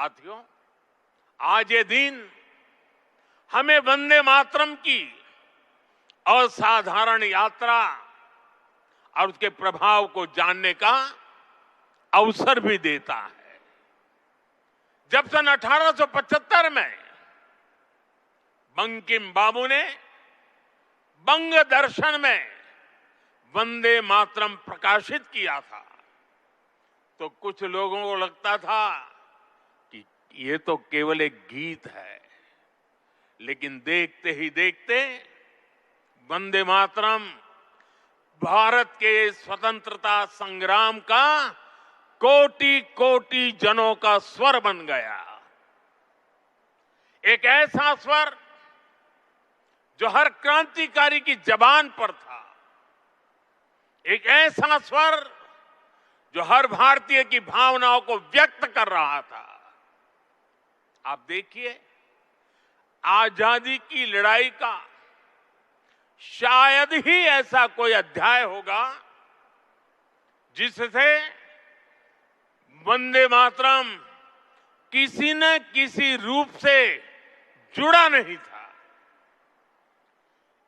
साथियों, आज ये दिन हमें वंदे मातरम की असाधारण यात्रा और उसके प्रभाव को जानने का अवसर भी देता है। जब सन 1875 में बंकिम बाबू ने बंग दर्शन में वंदे मातरम प्रकाशित किया था, तो कुछ लोगों को लगता था कि ये तो केवल एक गीत है, लेकिन देखते ही देखते वंदे मातरम भारत के स्वतंत्रता संग्राम का कोटि कोटि जनों का स्वर बन गया। एक ऐसा स्वर जो हर क्रांतिकारी की जबान पर था, एक ऐसा स्वर जो हर भारतीय की भावनाओं को व्यक्त कर रहा था। आप देखिए, आजादी की लड़ाई का शायद ही ऐसा कोई अध्याय होगा जिससे वंदे मातरम किसी न किसी रूप से जुड़ा नहीं था।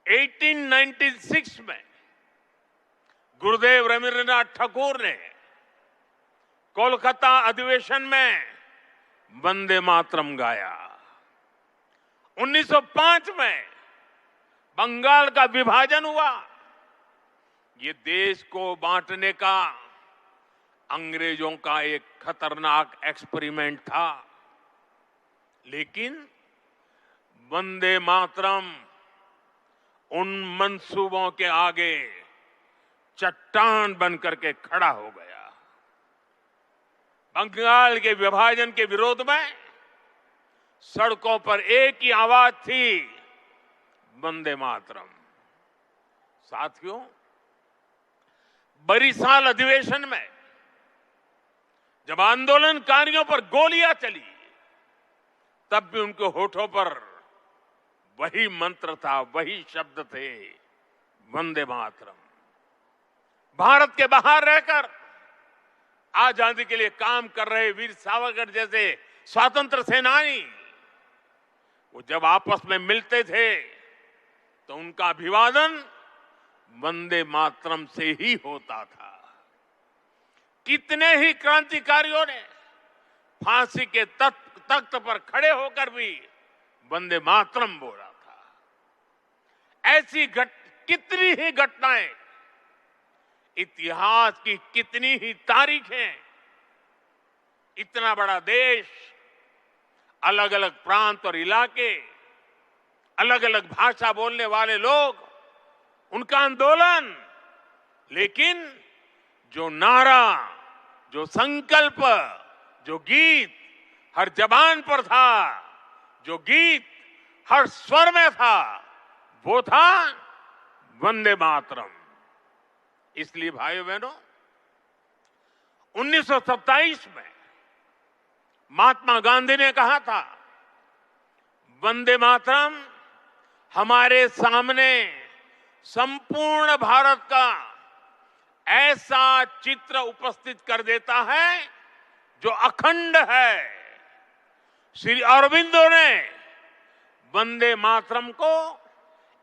1896 में गुरुदेव रवींद्रनाथ ठाकुर ने कोलकाता अधिवेशन में वंदे मातरम गाया। 1905 में बंगाल का विभाजन हुआ। ये देश को बांटने का अंग्रेजों का एक खतरनाक एक्सपेरिमेंट था, लेकिन वंदे मातरम उन मंसूबों के आगे चट्टान बनकर के खड़ा हो गया। बंगाल के विभाजन के विरोध में सड़कों पर एक ही आवाज थी, वंदे मातरम। साथियों, बरिसाल अधिवेशन में जब आंदोलनकारियों पर गोलियां चली, तब भी उनके होठों पर वही मंत्र था, वही शब्द थे, वंदे मातरम। भारत के बाहर रहकर आजादी के लिए काम कर रहे वीर सावरकर जैसे स्वतंत्र सेनानी, वो जब आपस में मिलते थे तो उनका अभिवादन वंदे मातरम से ही होता था। कितने ही क्रांतिकारियों ने फांसी के तख्त पर खड़े होकर भी वंदे मातरम बोला था। ऐसी कितनी ही घटनाएं, इतिहास की कितनी ही तारीखें, इतना बड़ा देश, अलग अलग प्रांत और इलाके, अलग अलग भाषा बोलने वाले लोग, उनका आंदोलन, लेकिन जो नारा, जो संकल्प, जो गीत हर जबान पर था, जो गीत हर स्वर में था, वो था वंदे मातरम। इसलिए भाइयों बहनों, 1927 में महात्मा गांधी ने कहा था, वंदे मातरम हमारे सामने संपूर्ण भारत का ऐसा चित्र उपस्थित कर देता है जो अखंड है। श्री अरविंदो ने वंदे मातरम को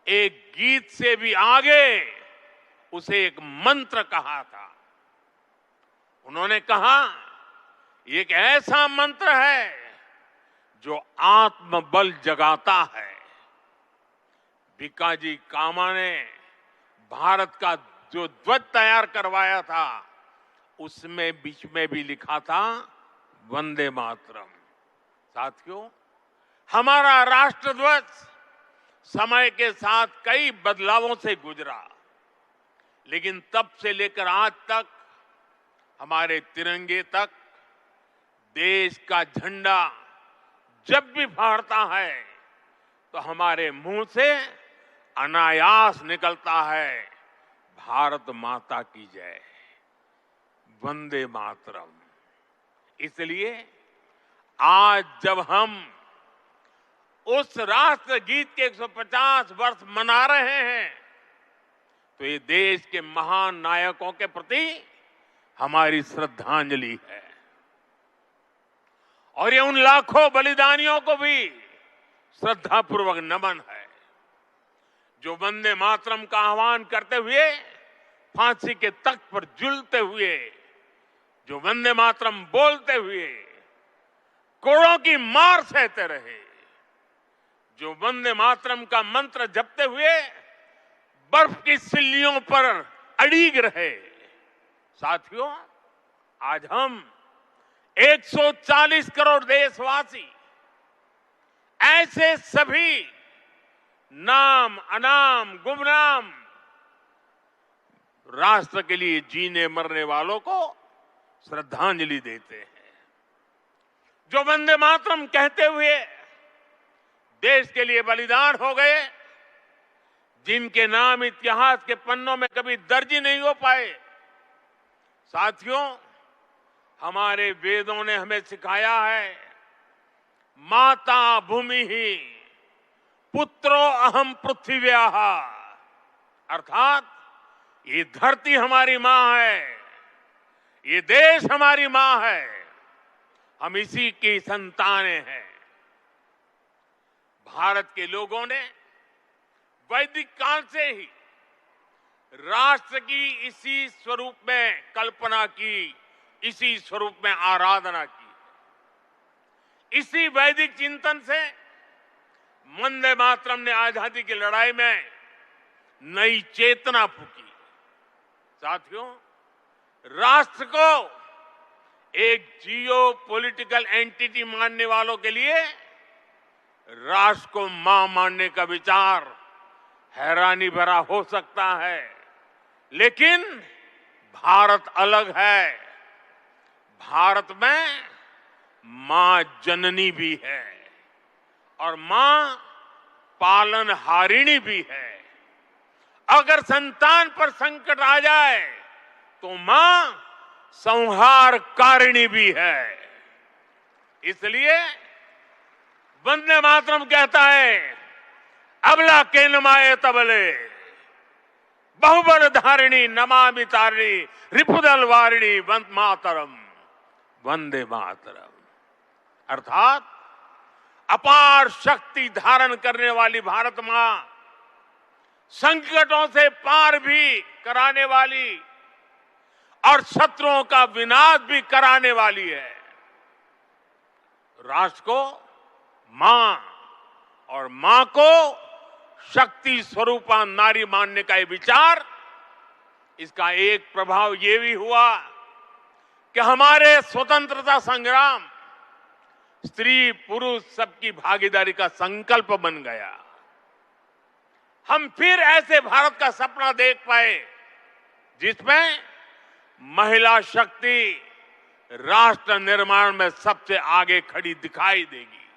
एक गीत से भी आगे उसे एक मंत्र कहा था। उन्होंने कहा, ये एक ऐसा मंत्र है जो आत्मबल जगाता है। भिकाजी कामा ने भारत का जो ध्वज तैयार करवाया था, उसमें बीच में भी लिखा था वंदे मातरम। साथियों, हमारा राष्ट्रध्वज समय के साथ कई बदलावों से गुजरा, लेकिन तब से लेकर आज तक, हमारे तिरंगे तक, देश का झंडा जब भी फहरता है तो हमारे मुंह से अनायास निकलता है, भारत माता की जय, वंदे मातरम। इसलिए आज जब हम उस राष्ट्र गीत के 150 वर्ष मना रहे हैं, तो ये देश के महान नायकों के प्रति हमारी श्रद्धांजलि है। और ये उन लाखों बलिदानियों को भी श्रद्धापूर्वक नमन है जो वंदे मातरम का आह्वान करते हुए फांसी के तख्त पर झूलते हुए, जो वंदे मातरम बोलते हुए कोड़ों की मार सहते रहे, जो वंदे मातरम का मंत्र जपते हुए बर्फ की सिल्लियों पर अड़ीग रहे। साथियों, आज हम 140 करोड़ देशवासी ऐसे सभी नाम अनाम गुमनाम राष्ट्र के लिए जीने मरने वालों को श्रद्धांजलि देते हैं, जो वंदे मातरम कहते हुए देश के लिए बलिदान हो गए, जिनके नाम इतिहास के पन्नों में कभी दर्ज ही नहीं हो पाए। साथियों, हमारे वेदों ने हमें सिखाया है, माता भूमि ही पुत्रो अहम पृथ्व्याः, अर्थात ये धरती हमारी मां है, ये देश हमारी मां है, हम इसी की संतानें हैं। भारत के लोगों ने वैदिक काल से ही राष्ट्र की इसी स्वरूप में कल्पना की, इसी स्वरूप में आराधना की। इसी वैदिक चिंतन से वंदे मातरम ने आजादी की लड़ाई में नई चेतना फूंकी। साथियों, राष्ट्र को एक जियो पॉलिटिकल एंटिटी मानने वालों के लिए राष्ट्र को मां मानने का विचार हैरानी भरा हो सकता है, लेकिन भारत अलग है। भारत में मां जननी भी है और मां पालनहारिणी भी है। अगर संतान पर संकट आ जाए तो मां संहारकारिणी भी है। इसलिए वंदे मातरम कहता है, अबला के नमाए तबले बहुबल धारिणी नमामि तारिणी रिपुदल वारिणी वंदे मातरम, वंदे मातरम। अर्थात अपार शक्ति धारण करने वाली भारत मां संकटों से पार भी कराने वाली और शत्रुओं का विनाश भी कराने वाली है। राष्ट्र को मां और मां को शक्ति स्वरूपा नारी मानने का ये विचार, इसका एक प्रभाव ये भी हुआ कि हमारे स्वतंत्रता संग्राम स्त्री पुरुष सबकी भागीदारी का संकल्प बन गया। हम फिर ऐसे भारत का सपना देख पाए जिसमें महिला शक्ति राष्ट्र निर्माण में सबसे आगे खड़ी दिखाई देगी।